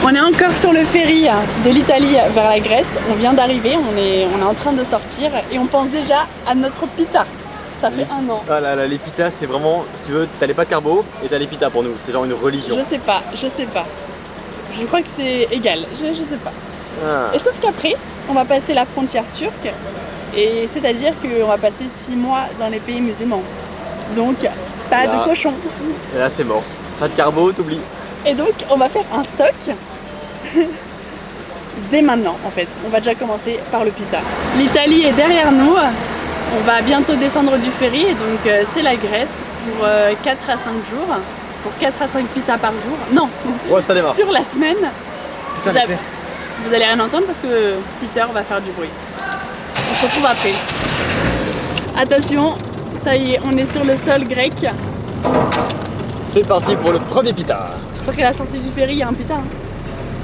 On est encore sur le ferry de l'Italie vers la Grèce. On vient d'arriver, on est en train de sortir et on pense déjà à notre pita. Ça fait un an. Ah là là, les pitas c'est vraiment, si tu veux, t'as les pâtes carbo et t'as les pitas pour nous. C'est genre une religion. Je sais pas. Je crois que c'est égal, je sais pas. Ah. Et sauf qu'après, on va passer la frontière turque. Et c'est-à-dire qu'on va passer 6 mois dans les pays musulmans. Donc, pas de cochon. Et là c'est mort. Pas de carbo, t'oublies. Et donc, on va faire un stock dès maintenant en fait. On va déjà commencer par le pita. L'Italie est derrière nous. On va bientôt descendre du ferry et donc c'est la Grèce pour 4 à 5 jours. Pour 4 à 5 pitas par jour. Non, ouais, ça démarre. Sur la semaine. Putain, vous allez rien entendre parce que Peter va faire du bruit. On se retrouve après. Attention, ça y est, on est sur le sol grec. C'est parti pour le premier pita. J'espère qu'à la sortie du ferry, il y a un pita.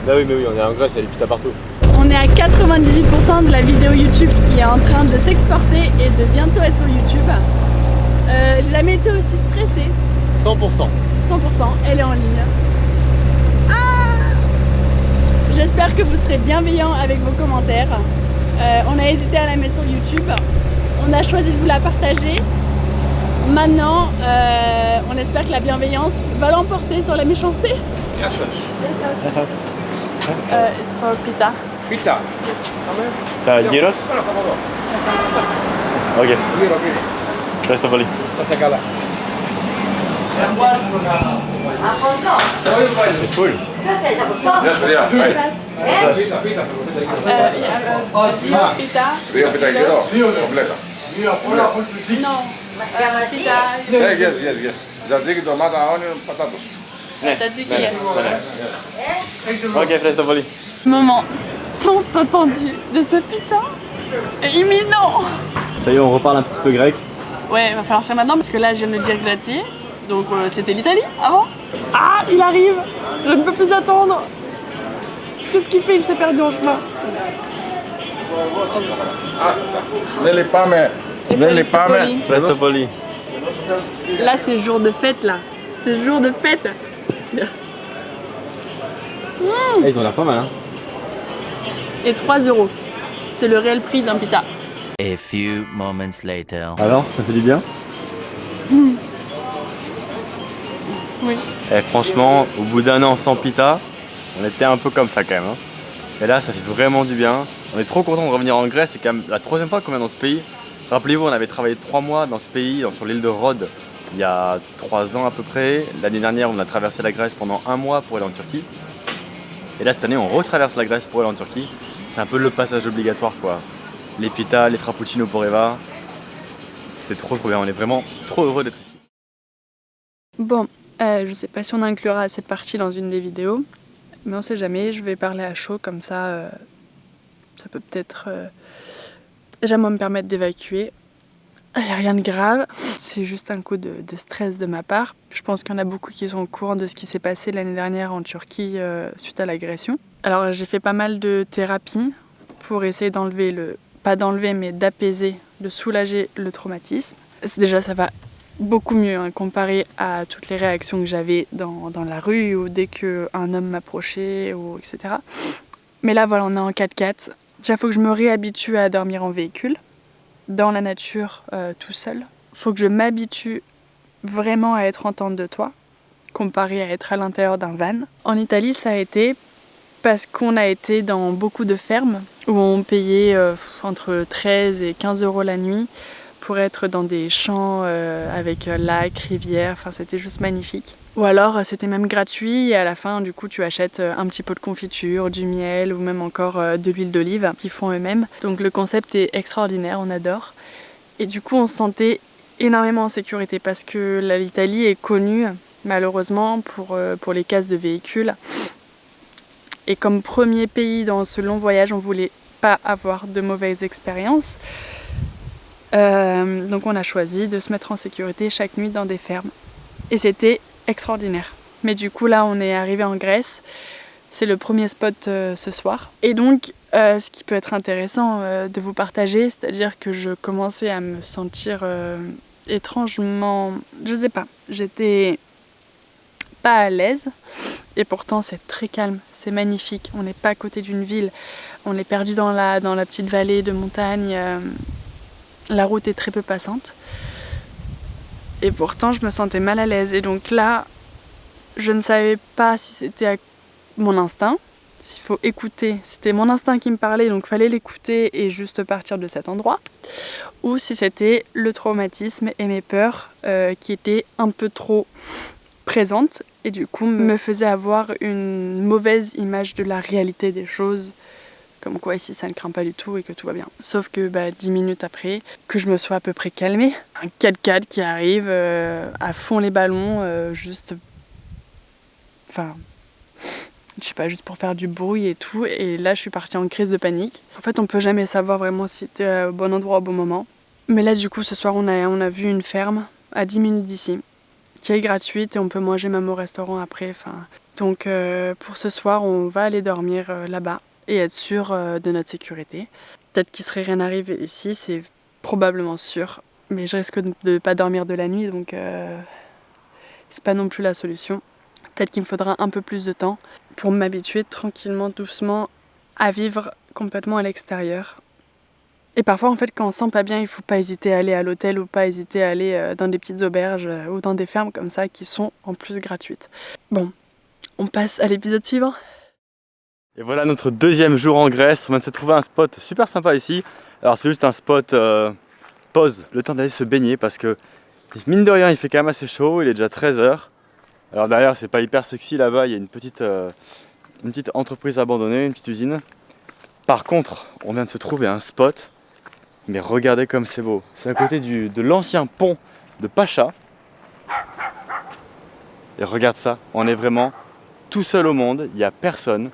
Bah oui, mais oui, on est en Grèce, il y a des pitas partout. On est à 98% de la vidéo YouTube qui est en train de s'exporter et de bientôt être sur YouTube. J'ai jamais été aussi stressée. 100%. 100%, elle est en ligne. J'espère que vous serez bienveillants avec vos commentaires. On a hésité à la mettre sur YouTube. On a choisi de vous la partager. Maintenant, on espère que la bienveillance va l'emporter sur la méchanceté. It's for pita. Pita. T'as gyros? Ok. Reste poli. C'est cool. Pita. No. Pita. Yes. Tzatziki, tomata, onion, potatoes. Tzatziki, yes. Ok, reste poli. Moment tant attendu de ce pita est imminent. Ça y est, on reparle un petit peu grec. Ouais, il va falloir faire maintenant parce que là je viens de dire glacier. Donc c'était l'Italie avant. Ah, il arrive. Je ne peux plus attendre. Qu'est-ce qu'il fait? Il s'est perdu en chemin. Nelle pame. Reste poli. Là c'est jour de fête là. C'est jour de fête. Ils ont l'air pas mal, hein. Et 3 €. C'est le réel prix d'un pita. A few moments later. Alors, ça fait du bien? Oui. Et franchement, au bout d'un an sans pita, on était un peu comme ça quand même, hein. Et là, ça fait vraiment du bien. On est trop content de revenir en Grèce. C'est quand même la 3e fois qu'on vient dans ce pays. Rappelez-vous, on avait travaillé 3 mois dans ce pays, sur l'île de Rhodes, il y a 3 ans à peu près. L'année dernière, on a traversé la Grèce pendant 1 mois pour aller en Turquie. Et là, cette année, on retraverse la Grèce pour aller en Turquie. C'est un peu le passage obligatoire, quoi. Les pitas, les frappuccinos pour Eva. C'est trop bien. On est vraiment trop heureux d'être ici. Bon, je sais pas si on inclura cette partie dans une des vidéos, mais on sait jamais. Je vais parler à chaud comme ça. Ça peut peut-être déjà moi me permettre d'évacuer. Il n'y a rien de grave, c'est juste un coup de stress de ma part. Je pense qu'il y en a beaucoup qui sont au courant de ce qui s'est passé l'année dernière en Turquie suite à l'agression. Alors j'ai fait pas mal de thérapie pour essayer d'enlever pas d'enlever mais d'apaiser, de soulager le traumatisme. Déjà ça va beaucoup mieux hein, comparé à toutes les réactions que j'avais dans la rue ou dès qu'un homme m'approchait ou etc. Mais là voilà, on est en 4x4. Déjà faut que je me réhabitue à dormir en véhicule, dans la nature tout seul. Faut que je m'habitue vraiment à être en tente de toit, comparé à être à l'intérieur d'un van. En Italie, ça a été parce qu'on a été dans beaucoup de fermes où on payait entre 13 et 15 € la nuit pour être dans des champs avec lac, rivière, enfin c'était juste magnifique. Ou alors c'était même gratuit et à la fin du coup tu achètes un petit pot de confiture, du miel ou même encore de l'huile d'olive qu'ils font eux-mêmes. Donc le concept est extraordinaire, on adore. Et du coup on se sentait énormément en sécurité parce que l'Italie est connue malheureusement pour les casses de véhicules. Et comme premier pays dans ce long voyage, on voulait pas avoir de mauvaises expériences. Donc on a choisi de se mettre en sécurité chaque nuit dans des fermes. Et c'était extraordinaire. Mais du coup là on est arrivé en Grèce. C'est le premier spot ce soir. Et donc ce qui peut être intéressant de vous partager, c'est-à-dire que je commençais à me sentir étrangement... Je sais pas, j'étais pas à l'aise. Et pourtant c'est très calme, c'est magnifique. On n'est pas à côté d'une ville, on est perdu dans la petite vallée de montagne. La route est très peu passante. Et pourtant je me sentais mal à l'aise. Et donc là, je ne savais pas si c'était mon instinct, s'il faut écouter. C'était mon instinct qui me parlait, donc fallait l'écouter et juste partir de cet endroit. Ou si c'était le traumatisme et mes peurs qui étaient un peu trop présentes et du coup me faisaient avoir une mauvaise image de la réalité des choses. Comme quoi ici ça ne craint pas du tout et que tout va bien. Sauf que 10 minutes après, que je me sois à peu près calmée, un 4x4 qui arrive à fond les ballons, juste... Enfin... Je sais pas, juste pour faire du bruit et tout. Et là je suis partie en crise de panique. En fait on peut jamais savoir vraiment si t'es au bon endroit au bon moment. Mais là du coup ce soir on a vu une ferme à 10 minutes d'ici, qui est gratuite et on peut manger même au restaurant après. Donc pour ce soir on va aller dormir là-bas et être sûr de notre sécurité. Peut-être qu'il serait rien arrivé ici, c'est probablement sûr. Mais je risque de ne pas dormir de la nuit, donc c'est pas non plus la solution. Peut-être qu'il me faudra un peu plus de temps pour m'habituer tranquillement, doucement à vivre complètement à l'extérieur. Et parfois en fait quand on se sent pas bien, il faut pas hésiter à aller à l'hôtel ou pas hésiter à aller dans des petites auberges ou dans des fermes comme ça qui sont en plus gratuites. Bon, on passe à l'épisode suivant. Et voilà notre deuxième jour en Grèce. On vient de se trouver un spot super sympa ici. Alors c'est juste un spot pause, le temps d'aller se baigner parce que mine de rien il fait quand même assez chaud, il est déjà 13 h. Alors derrière c'est pas hyper sexy là-bas, il y a une petite entreprise abandonnée, une petite usine. Par contre, on vient de se trouver un spot, mais regardez comme c'est beau. C'est à côté de l'ancien pont de Pacha. Et regarde ça, on est vraiment tout seul au monde, il n'y a personne.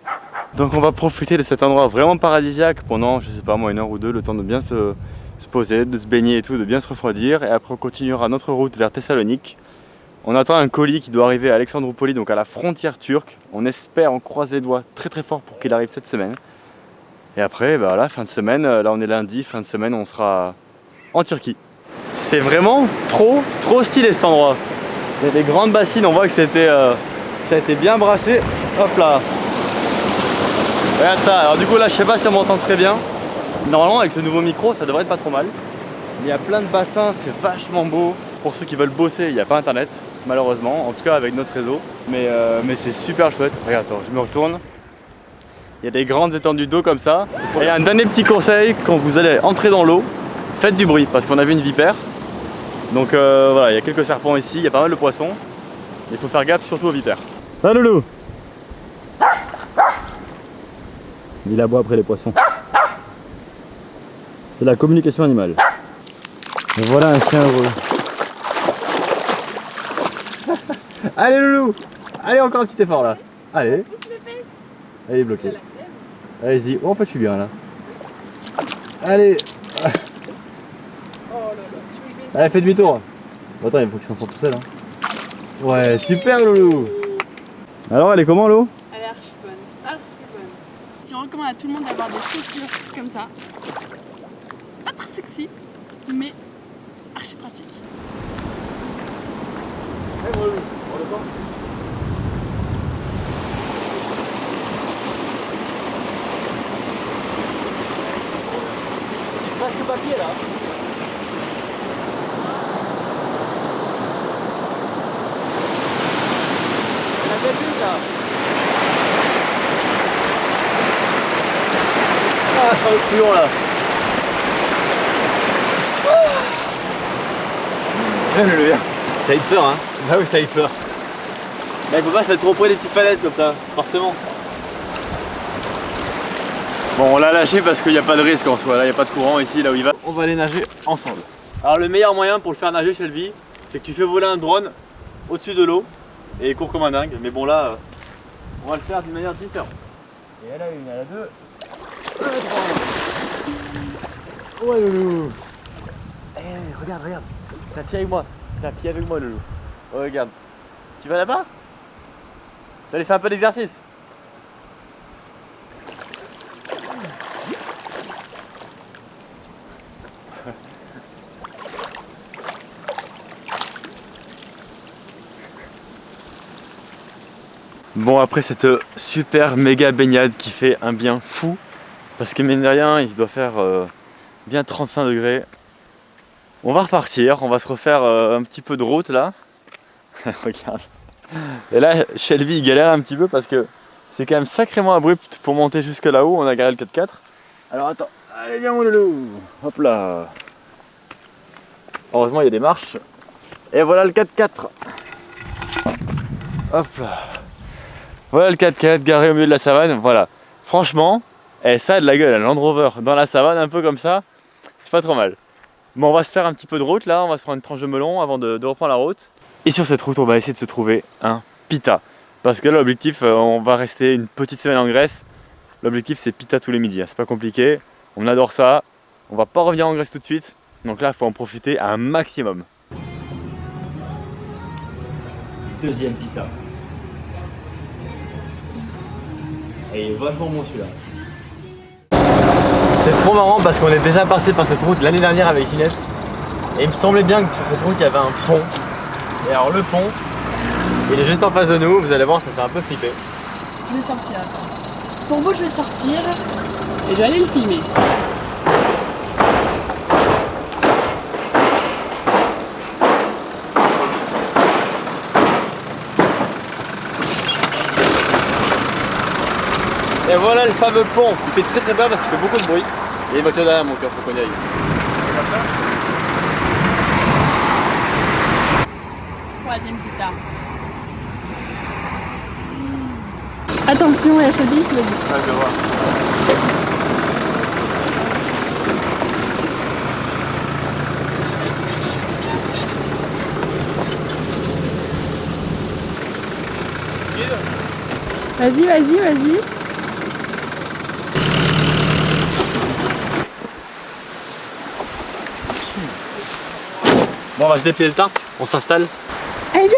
Donc on va profiter de cet endroit vraiment paradisiaque pendant, je sais pas moi, 1 heure ou 2, le temps de bien se poser, de se baigner et tout, de bien se refroidir. Et après on continuera notre route vers Thessalonique. On attend un colis qui doit arriver à Alexandroupoli, donc à la frontière turque. On espère, on croise les doigts très très fort pour qu'il arrive cette semaine. Et après, là, fin de semaine, là on est lundi, fin de semaine, on sera en Turquie. C'est vraiment trop stylé cet endroit. Il y a des grandes bassines, on voit que ça a été bien brassé. Hop là. Regarde ça, alors du coup là je sais pas si on m'entend très bien. Normalement avec ce nouveau micro ça devrait être pas trop mal. Il y a plein de bassins, c'est vachement beau. Pour ceux qui veulent bosser, il n'y a pas internet malheureusement, en tout cas avec notre réseau. Mais c'est super chouette. Regarde, attends, je me retourne. Il y a des grandes étendues d'eau comme ça. Et un dernier petit conseil, quand vous allez entrer dans l'eau, faites du bruit parce qu'on a vu une vipère. Donc voilà, il y a quelques serpents ici, il y a pas mal de poissons. Il faut faire gaffe surtout aux vipères. Ça loulou. Il aboie après les poissons. C'est la communication animale. Et voilà un chien heureux. Allez loulou. Allez, encore un petit effort là. Allez. Elle est bloquée. Allez-y. Oh, en fait je suis bien là. Allez. Allez, fais demi-tour. Bon, attends, il faut qu'il s'en sorte tout seul. Hein. Ouais, super loulou. Alors elle est comment l'eau? Elle est archi bonne, archi bonne. Je recommande à tout le monde d'avoir des chaussures comme ça. C'est pas très sexy, mais c'est archi pratique. Hey, loulou, on le voit. C'est presque papier là. Ah, je suis plus long là. Le lien. T'as eu peur hein? Bah oui, t'as eu peur. Là, il faut pas se mettre trop près des petites falaises comme ça, forcément. Bon, on l'a lâché parce qu'il n'y a pas de risque en soi. Là, il n'y a pas de courant ici, là où il va. On va aller nager ensemble. Alors, le meilleur moyen pour le faire nager, Shelby, c'est que tu fais voler un drone au-dessus de l'eau et il court comme un dingue. Mais bon, là, on va le faire d'une manière différente. Et elle a une, elle a deux. Ouais, loulou. Eh, regarde, regarde. T'as pied avec moi. T'as pied avec moi, loulou. Oh, regarde. Tu vas là-bas? Ça lui fait un peu d'exercice. Bon, après cette super méga baignade qui fait un bien fou, parce que mine de rien, il doit faire bien 35 degrés. On va repartir, on va se refaire un petit peu de route là. Regarde. Et là, Shelby il galère un petit peu parce que c'est quand même sacrément abrupt pour monter jusque là-haut. On a garé le 4x4. Alors attends, allez viens mon loulou. Hop là. Heureusement il y a des marches. Et voilà le 4x4. Hop là. Voilà le 4x4 garé au milieu de la savane. Voilà. Franchement, ça a de la gueule. Un Land Rover dans la savane un peu comme ça, c'est pas trop mal. Bon, on va se faire un petit peu de route là. On va se prendre une tranche de melon avant de reprendre la route. Et sur cette route, on va essayer de se trouver un pita. Parce que là, l'objectif, on va rester une petite semaine en Grèce. L'objectif, c'est pita tous les midis. C'est pas compliqué. On adore ça. On va pas revenir en Grèce tout de suite. Donc là, il faut en profiter un maximum. Deuxième pita. Et vachement bon celui-là. C'est trop marrant parce qu'on est déjà passé par cette route l'année dernière avec Ginette. Et il me semblait bien que sur cette route, il y avait un pont. Et alors le pont, il est juste en face de nous, vous allez voir, ça fait un peu flipper. Je vais sortir, attends. Pour vous, je vais sortir et je vais aller le filmer. Et voilà le fameux pont, il fait très peur parce qu'il fait beaucoup de bruit. Il y a une voiture derrière mon cœur, faut qu'on y aille. Troisième pita. Attention, il y a Shelby, vas-y. Ah, je vois. Vas-y, vas-y, vas-y. Bon, on va se déplier le tarp, on s'installe. Allez, viens.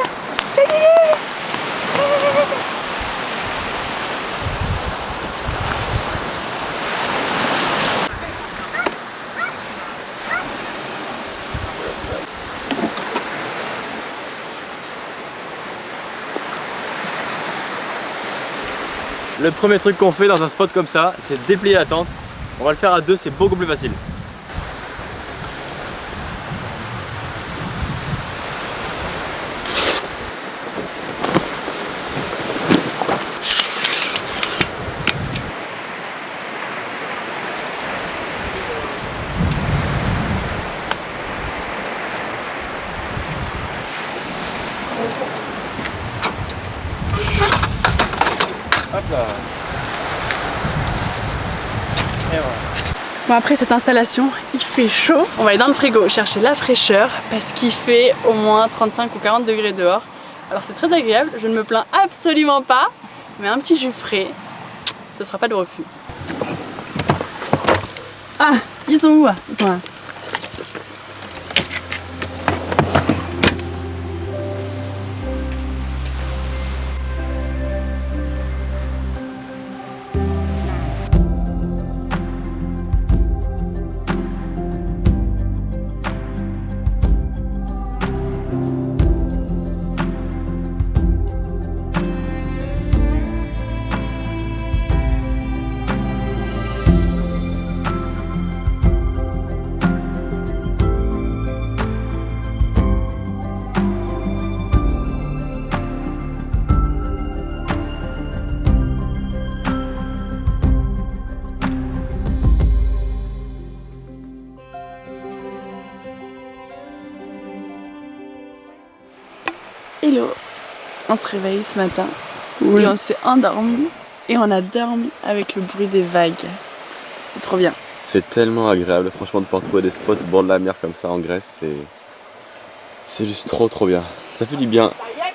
Le premier truc qu'on fait dans un spot comme ça, c'est déplier la tente. On va le faire à deux, c'est beaucoup plus facile. Hop là. Et voilà. Bon, après cette installation, il fait chaud. On va aller dans le frigo chercher la fraîcheur parce qu'il fait au moins 35 ou 40 degrés dehors. Alors c'est très agréable, je ne me plains absolument pas, mais un petit jus frais, ce sera pas de refus. Ah, ils sont où? Ils sont là. Hello, on se réveille ce matin et on s'est endormi et on a dormi avec le bruit des vagues. C'était trop bien. C'est tellement agréable, franchement, de pouvoir trouver des spots au bord de la mer comme ça en Grèce, c'est juste trop bien. Ça fait du bien.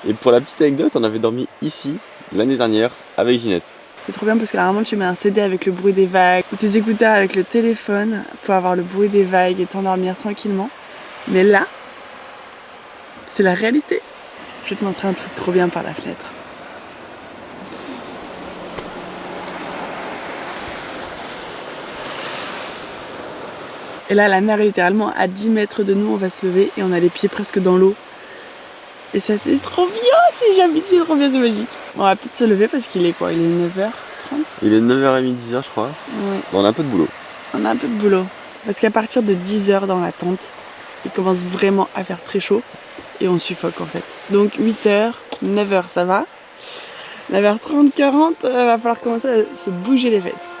Et pour la petite anecdote, on avait dormi ici l'année dernière avec Ginette. C'est trop bien parce que normalement tu mets un CD avec le bruit des vagues ou tes écouteurs avec le téléphone pour avoir le bruit des vagues et t'endormir tranquillement. Mais là, c'est la réalité. Je vais te montrer un truc trop bien par la fenêtre. Et là, la mer est littéralement à 10 mètres de nous, on va se lever et on a les pieds presque dans l'eau. Et ça, c'est trop bien, c'est trop bien, c'est magique. On va peut-être se lever parce qu'il est quoi? Il est 9h30? Il est 9h30, 10h je crois. Oui. Bon, on a un peu de boulot. On a un peu de boulot. Parce qu'à partir de 10h dans la tente, il commence vraiment à faire très chaud. Et on suffoque en fait. Donc 8h, 9h ça va. 9h30, 40, il va falloir commencer à se bouger les fesses.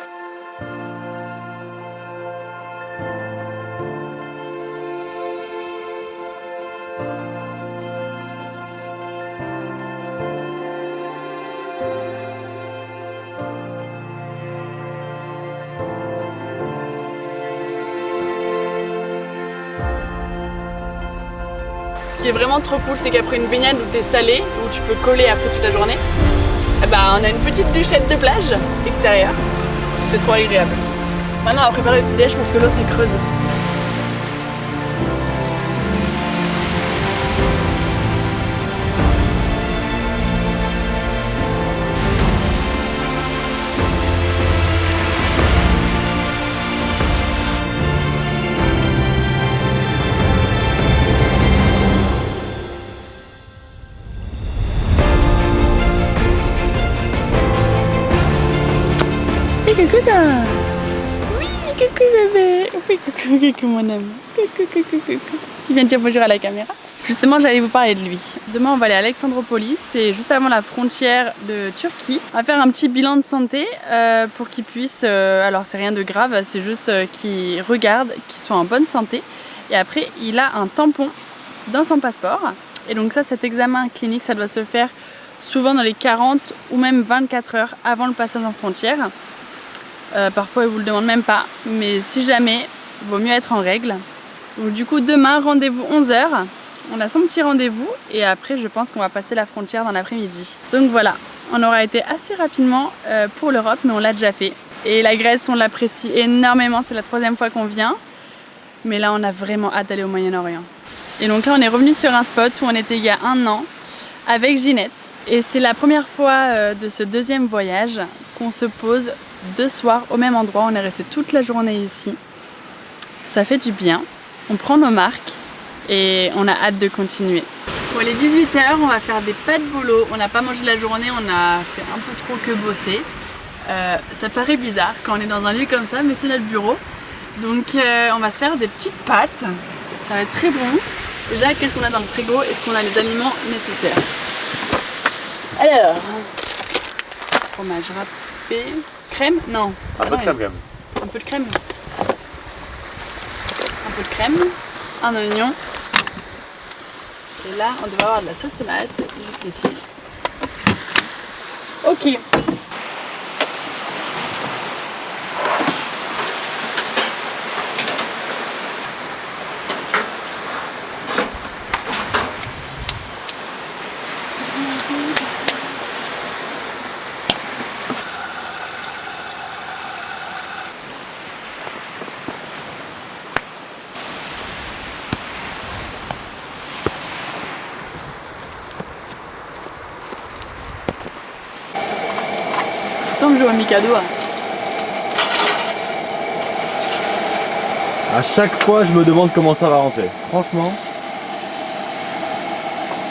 Ce qui est vraiment trop cool, c'est qu'après une baignade où t'es salé, où tu peux coller après toute la journée, bah, on a une petite douchette de plage extérieure. C'est trop agréable. Maintenant on va préparer le petit déj parce que l'eau ça creuse. Coucou toi. Oui, coucou bébé. Oui, coucou mon ami. Coucou. Tu viens de dire bonjour à la caméra. Justement, j'allais vous parler de lui. Demain, on va aller à Alexandropolis, c'est juste avant la frontière de Turquie. On va faire un petit bilan de santé pour qu'il puisse... alors, c'est rien de grave, c'est juste qu'il regarde, qu'il soit en bonne santé. Et après, il a un tampon dans son passeport. Et donc ça, cet examen clinique, ça doit se faire souvent dans les 40 ou même 24 heures avant le passage en frontière. Parfois ils vous le demandent même pas, mais si jamais, il vaut mieux être en règle. Donc du coup demain rendez-vous 11h, on a son petit rendez-vous et après je pense qu'on va passer la frontière dans l'après-midi. Donc voilà, on aura été assez rapidement pour l'Europe, mais on l'a déjà fait. Et la Grèce on l'apprécie énormément, c'est la 3e fois qu'on vient. Mais là on a vraiment hâte d'aller au Moyen-Orient. Et donc là on est revenu sur un spot où on était il y a 1 an avec Ginette. Et c'est la première fois de ce 2e voyage qu'on se pose 2 soirs au même endroit. On est resté toute la journée ici. Ça fait du bien. On prend nos marques et on a hâte de continuer. Bon, il est 18h, on va faire des pâtes bolo. On n'a pas mangé la journée, on a fait un peu trop que bosser. Ça paraît bizarre quand on est dans un lieu comme ça, mais c'est notre bureau. Donc on va se faire des petites pâtes. Ça va être très bon. Déjà, qu'est-ce qu'on a dans le frigo? Est-ce qu'on a les aliments nécessaires? Alors, fromage râpé. Crème? Non. Un peu de crème quand même. Un peu de crème. Un peu de crème. Un oignon. Et là, on devrait avoir de la sauce tomate, juste ici. Ok. On me joue au Mikado. À chaque fois, je me demande comment ça va rentrer. Franchement,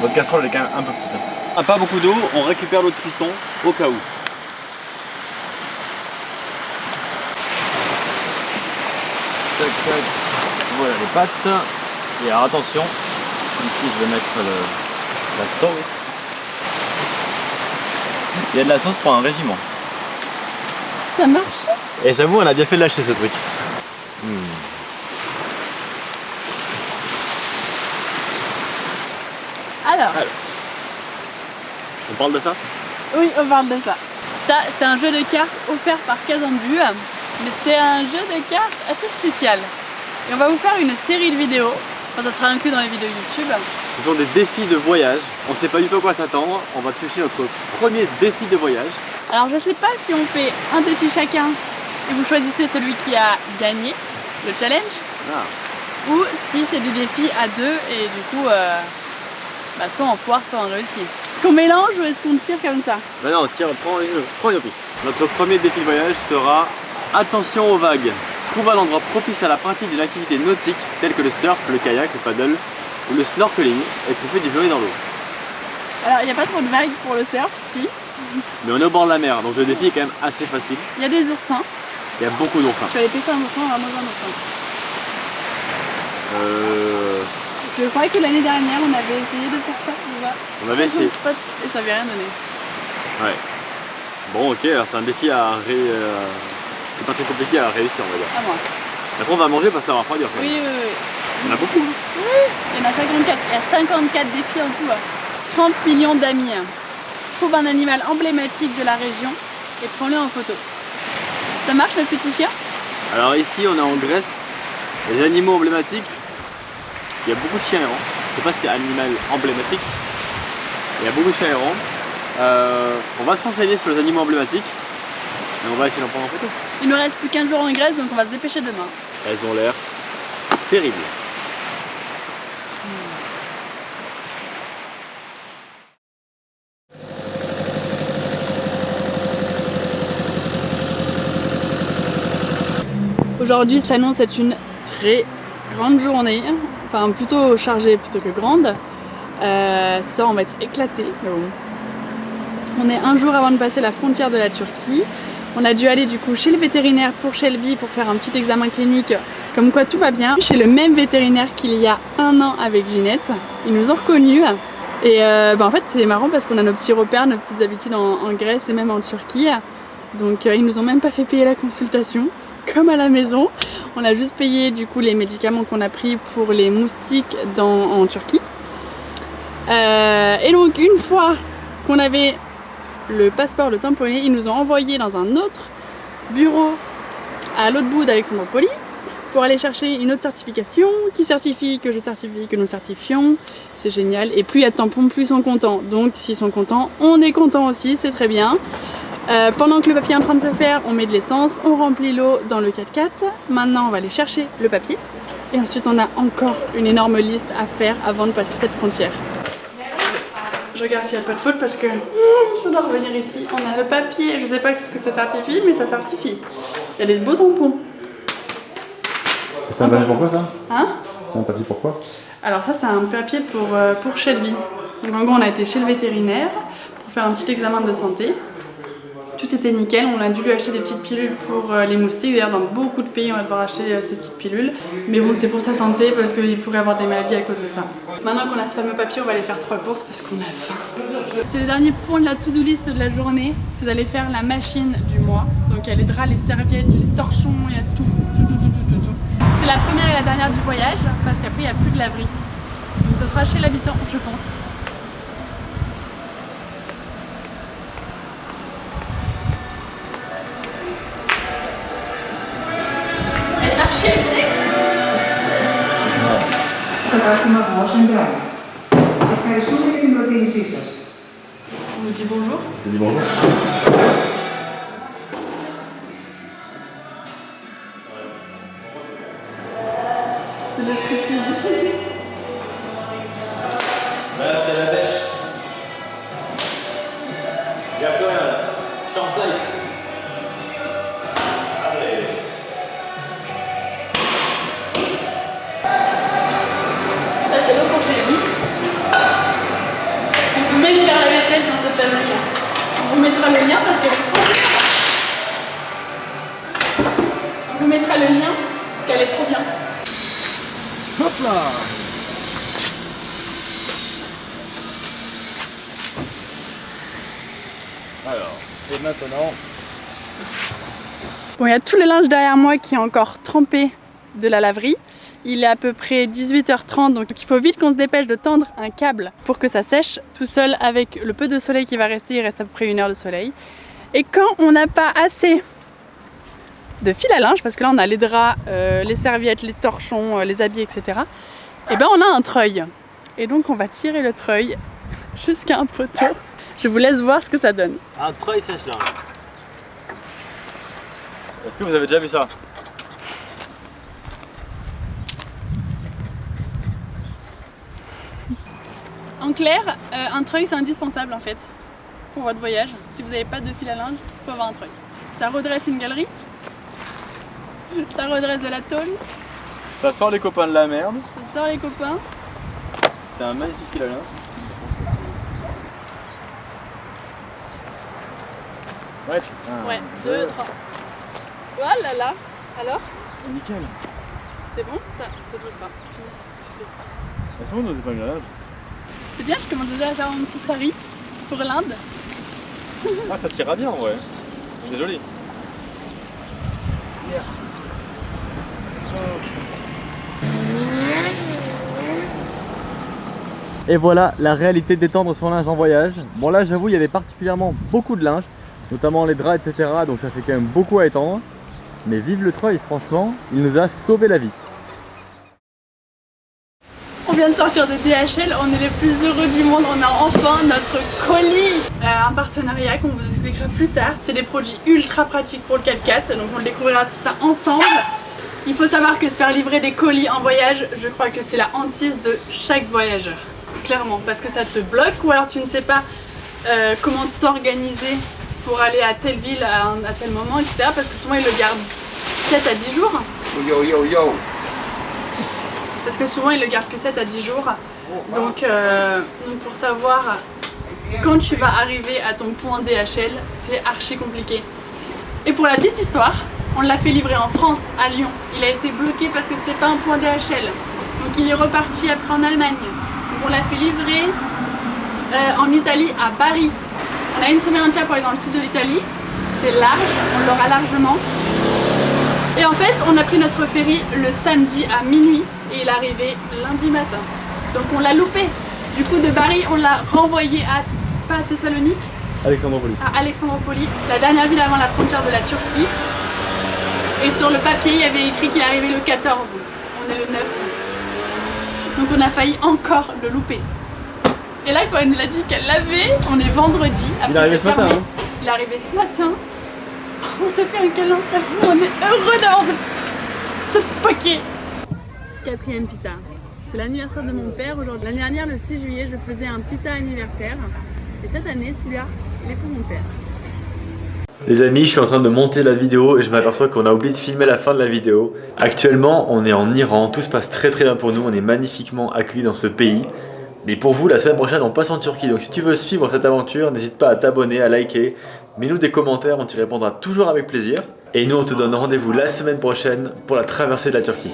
votre casserole est quand même un peu petite. Pas beaucoup d'eau, on récupère l'eau de cuisson au cas où. Tac tac. Voilà les pâtes. Et alors attention, ici je vais mettre la sauce. Il y a de la sauce pour un régiment. Ça marche. Et j'avoue, on a bien fait de l'acheter ce truc. Alors, on parle de ça? oui, on parle de ça. Ça, c'est un jeu de cartes offert par Casambu, mais c'est un jeu de cartes assez spécial. Et on va vous faire une série de vidéos. Enfin, ça sera inclus dans les vidéos YouTube. Ce sont des défis de voyage. On sait pas du tout à quoi s'attendre. On va toucher notre premier défi de voyage. Alors je sais pas si on fait un défi chacun et vous choisissez celui qui a gagné le challenge, ou si c'est des défis à 2 et du coup soit on foire, soit on réussit. Est-ce qu'on mélange ou est-ce qu'on tire comme ça? Non, tire, prends une piste. Notre premier défi de voyage sera attention aux vagues. Trouve un endroit propice à la pratique d'une activité nautique telle que le surf, le kayak, le paddle ou le snorkeling et trouver du joli dans l'eau. Alors il n'y a pas trop de vagues pour le surf, si. Mais on est au bord de la mer, donc le défi est quand même assez facile. Il y a des oursins. Il y a beaucoup d'oursins. Je suis allée pêcher un oursin, on va manger un oursin. Je crois que l'année dernière on avait essayé de faire ça déjà. On avait essayé. Et ça n'avait rien donné. Ouais. Bon ok, alors c'est un défi à c'est pas très compliqué à réussir on va dire. À moi. Après on va manger parce que ça va refroidir. Oui. Il y en a beaucoup. Oui, il y en a 54. Il y a 54 défis en tout. 30 millions d'amis. Trouve un animal emblématique de la région et prends-le en photo. Ça marche le petit chien? Alors ici on est en Grèce. Les animaux emblématiques, il y a beaucoup de chiens errants. Je sais pas si c'est animal emblématique. Il y a beaucoup de chiens errants. On va se renseigner sur les animaux emblématiques et on va essayer d'en prendre en photo. Il nous reste plus qu'un jour en Grèce donc on va se dépêcher demain. Elles ont l'air terribles. Aujourd'hui s'annonce être une très grande journée, enfin plutôt chargée plutôt que grande. Ce soir on va être éclaté. On est un jour avant de passer la frontière de la Turquie. On a dû aller du coup chez le vétérinaire pour Shelby pour faire un petit examen clinique, comme quoi tout va bien. Chez le même vétérinaire qu'il y a un an avec Ginette. Ils nous ont reconnus. Et en fait c'est marrant parce qu'on a nos petits repères, nos petites habitudes en Grèce et même en Turquie. Donc ils nous ont même pas fait payer la consultation, comme à la maison. On a juste payé du coup les médicaments qu'on a pris pour les moustiques en Turquie. Et donc une fois qu'on avait le passeport, le tamponné, ils nous ont envoyé dans un autre bureau à l'autre bout d'Alexandroupoli pour aller chercher une autre certification qui certifie que je certifie que nous certifions. C'est génial. Et plus il y a de tampons, plus ils sont contents. Donc s'ils sont contents, on est content aussi, c'est très bien. Pendant que le papier est en train de se faire, on met de l'essence, on remplit l'eau dans le 4x4. Maintenant, on va aller chercher le papier. Et ensuite, on a encore une énorme liste à faire avant de passer cette frontière. Je regarde s'il n'y a pas de faute parce que je dois revenir ici. On a le papier, je sais pas ce que ça certifie, mais ça certifie. Il y a des beaux tampons. C'est un papier pourquoi ça? Hein? C'est un papier pourquoi? Alors ça, c'est un papier pour Shelby. Donc en gros, on a été chez le vétérinaire pour faire un petit examen de santé. Tout était nickel, on a dû lui acheter des petites pilules pour les moustiques. D'ailleurs, dans beaucoup de pays, on va devoir acheter ces petites pilules. Mais bon, c'est pour sa santé parce qu'il pourrait avoir des maladies à cause de ça. Maintenant qu'on a ce fameux papier, on va aller faire 3 courses parce qu'on a faim. C'est le dernier point de la to-do list de la journée, c'est d'aller faire la machine du mois. Donc il y a les draps, les serviettes, les torchons, il y a tout. C'est la première et la dernière du voyage parce qu'après, il n'y a plus de laverie. Donc ça sera chez l'habitant, je pense. Στο κατάστημα Motion Drive. Ευχαριστούμε για την προτίμησή σας. On nous dit bonjour. Tu dis bonjour. C'est le striptease. Là, c'est la pêche. Il n'y a plus rien là. Chance là. Allez. Là, c'est l'eau pour Shelby. On peut même faire la vaisselle dans cette laverie. On vous mettra le lien parce qu'elle est trop bien. On vous mettra le lien parce qu'elle est trop bien. Hop là. Alors, et maintenant... Bon, il y a tout le linge derrière moi qui est encore trempé de la laverie. Il est à peu près 18h30, donc il faut vite qu'on se dépêche de tendre un câble pour que ça sèche tout seul. Avec le peu de soleil qui va rester, il reste à peu près 1 heure de soleil. Et quand on n'a pas assez de fil à linge, parce que là on a les draps, les serviettes, les torchons, les habits, etc. Et ben on a un treuil. Et donc on va tirer le treuil jusqu'à un poteau. Je vous laisse voir ce que ça donne. Un treuil sèche-linge. Est-ce que vous avez déjà vu ça? En clair, un treuil c'est indispensable en fait pour votre voyage. Si vous n'avez pas de fil à linge, il faut avoir un treuil. Ça redresse une galerie, ça redresse de la tôle, Ça sort les copains de la merde. ça sort les copains. C'est un magnifique fil à linge. Ouais, putain. Ouais, 2, 3. Voilà là. Alors, Nickel. c'est bon? Ça bouge pas. C'est bon, on n'est pas malade. C'est bien, je commence déjà à faire mon petit sari pour l'Inde. Ah, ça tira bien, ouais. C'est joli. Et voilà la réalité d'étendre son linge en voyage. Bon là j'avoue il y avait particulièrement beaucoup de linge, notamment les draps etc. Donc ça fait quand même beaucoup à étendre. Mais vive le treuil, franchement, il nous a sauvé la vie. On vient de sortir de DHL, on est les plus heureux du monde, on a enfin notre colis. Un partenariat qu'on vous expliquera plus tard. C'est des produits ultra pratiques pour le 4x4, donc on le découvrira tout ça ensemble. Il faut savoir que se faire livrer des colis en voyage, je crois que c'est la hantise de chaque voyageur. Clairement, parce que ça te bloque ou alors tu ne sais pas comment t'organiser pour aller à telle ville à tel moment, etc. Parce que souvent ils le gardent 7 à 10 jours. Yo, yo, yo. Parce que souvent ils le gardent que 7 à 10 jours. Donc pour savoir quand tu vas arriver à ton point DHL, c'est archi compliqué. Et pour la petite histoire, on l'a fait livrer en France, à Lyon. Il a été bloqué parce que c'était pas un point DHL. Donc il est reparti après en Allemagne. Donc on l'a fait livrer en Italie, à Bari. On a une semaine entière pour aller dans le sud de l'Italie. C'est large, on l'aura largement. Et en fait, on a pris notre ferry le samedi à minuit et il est arrivé lundi matin. Donc on l'a loupé. Du coup, de Bari, on l'a renvoyé pas à Thessalonique, Alexandropolis. à Alexandropolis, la dernière ville avant la frontière de la Turquie. Et sur le papier, il y avait écrit qu'il arrivait le 14. On est le 9. Donc on a failli encore le louper. Et là, quand elle nous a dit qu'elle l'avait, on est vendredi. Il est arrivé ce matin. Hein. Il est arrivé ce matin. On s'est fait un câlin. On est heureux d'avoir ce paquet. Quatrième pita. C'est l'anniversaire de mon père aujourd'hui. L'année dernière, le 6 juillet, je faisais un pita anniversaire. Et cette année, celui-là, il est pour mon père. Les amis, je suis en train de monter la vidéo et je m'aperçois qu'on a oublié de filmer la fin de la vidéo. Actuellement, on est en Iran, tout se passe très bien pour nous, on est magnifiquement accueillis dans ce pays. Mais pour vous, la semaine prochaine, on passe en Turquie. Donc si tu veux suivre cette aventure, n'hésite pas à t'abonner, à liker. Mets-nous des commentaires, on t'y répondra toujours avec plaisir. Et nous, on te donne rendez-vous la semaine prochaine pour la traversée de la Turquie.